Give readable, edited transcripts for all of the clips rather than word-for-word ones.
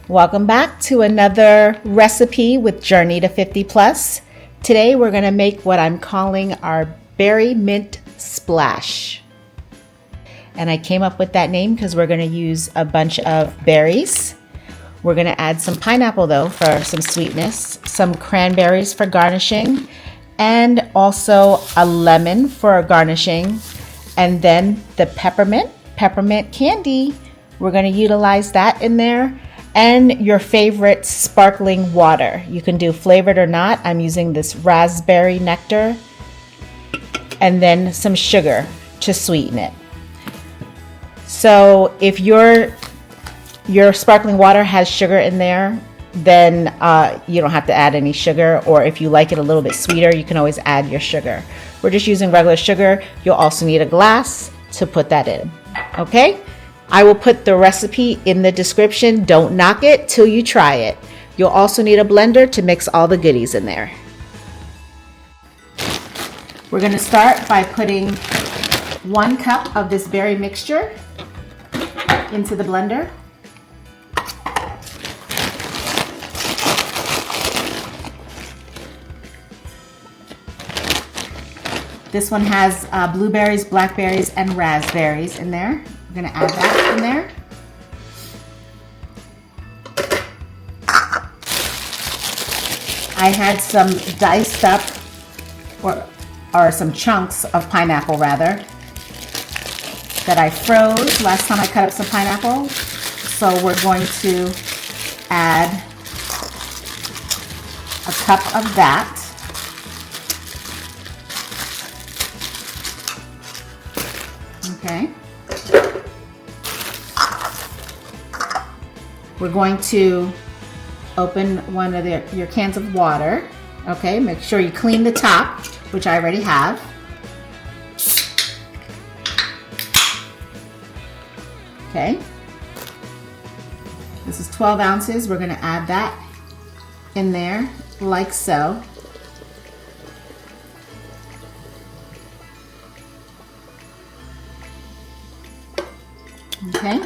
Welcome back to another recipe with Journey to 50 Plus. Today we're going to make what I'm calling our berry mint splash. And I came up with that name because we're going to use a bunch of berries. We're going to add some pineapple though for some sweetness, some cranberries for garnishing, and also a lemon for garnishing, and then the peppermint candy. We're going to utilize that in there. And your favorite sparkling water. You can do flavored or not. I'm using this raspberry nectar. And then some sugar to sweeten it. So if your sparkling water has sugar in there, then you don't have to add any sugar. Or if you like it a little bit sweeter, you can always add your sugar. We're just using regular sugar. You'll also need a glass to put that in. Okay? I will put the recipe in the description. Don't knock it till you try it. You'll also need a blender to mix all the goodies in there. We're going to start by putting 1 cup of this berry mixture into the blender. This one has blueberries, blackberries, and raspberries in there. We're going to add that in there. I had some diced up, or some chunks of pineapple rather, that I froze last time I cut up some pineapple. So we're going to add a cup of that. Okay. We're going to open one of your cans of water. Okay, make sure you clean the top, which I already have. Okay. This is 12 ounces. We're going to add that in there like so. Okay.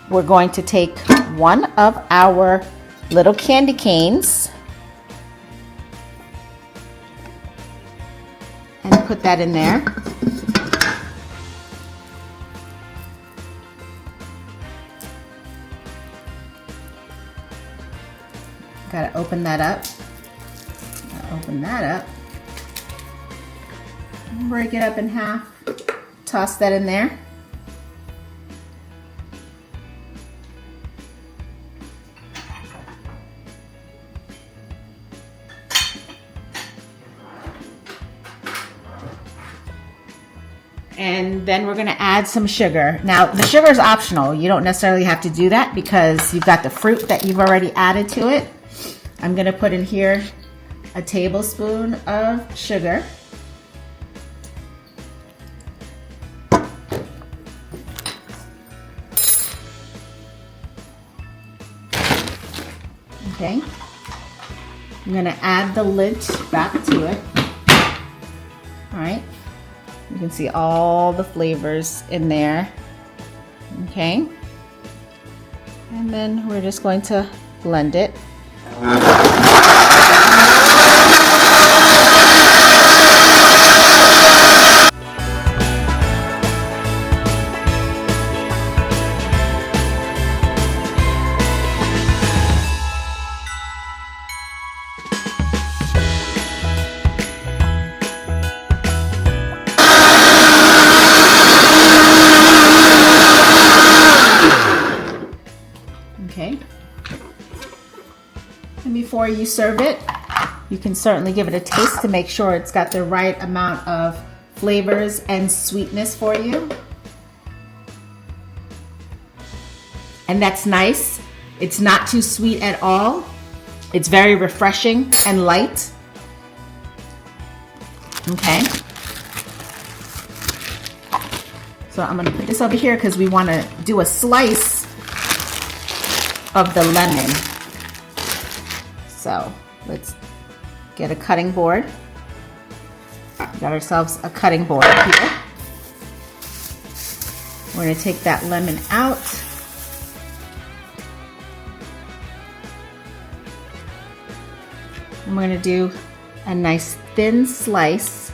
We're going to take one of our little candy canes and put that in there. Gotta open that up. Open that up. Break it up in half. Toss that in there. And then we're going to add some sugar. Now, the sugar is optional. You don't necessarily have to do that because you've got the fruit that you've already added to it. I'm going to put in here a tablespoon of sugar. Okay. I'm going to add the lid back to it. All right. You can see all the flavors in there. Okay. And then we're just going to blend it. Okay. And before you serve it, you can certainly give it a taste to make sure it's got the right amount of flavors and sweetness for you. And that's nice. It's not too sweet at all. It's very refreshing and light. Okay. So I'm going to put this over here because we want to do a slice of the lemon. So let's get a cutting board. Got ourselves a cutting board here. We're going to take that lemon out. And we're going to do a nice thin slice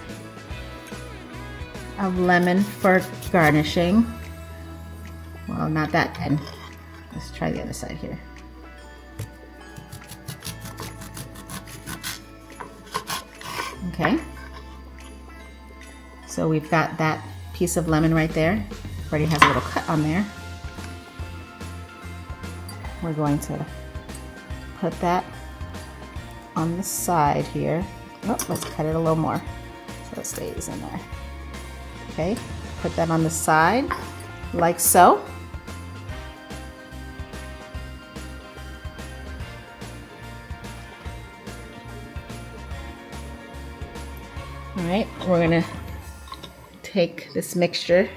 of lemon for garnishing. Well, not that thin. Let's try the other side here. Okay. So we've got that piece of lemon right there. Already has a little cut on there. We're going to put that on the side here. Oh, let's cut it a little more so it stays in there. Okay, put that on the side like so. All right, we're gonna take this mixture.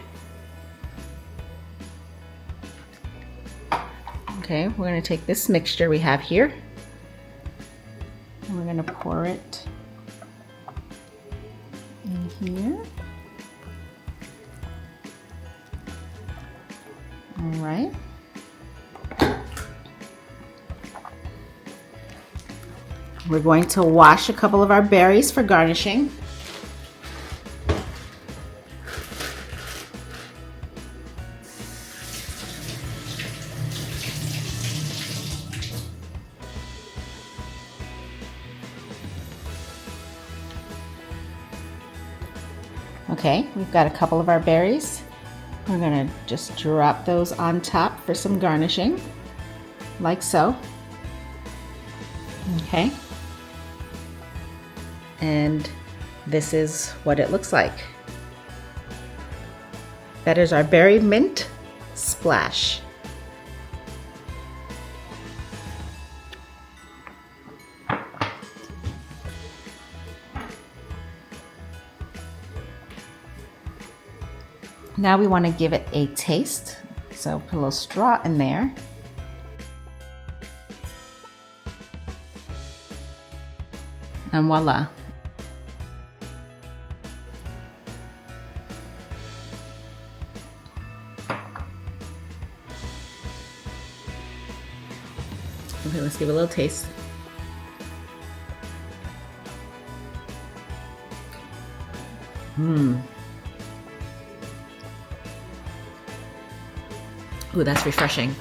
Okay, we're gonna take this mixture we have here, and we're gonna pour it in here. All right. We're going to wash a couple of our berries for garnishing. Okay, we've got a couple of our berries. We're gonna just drop those on top for some garnishing, like so. Okay. And this is what it looks like. That is our berry mint splash. Now we want to give it a taste, so put a little straw in there. And voila. Okay, let's give it a little taste. Ooh, that's refreshing.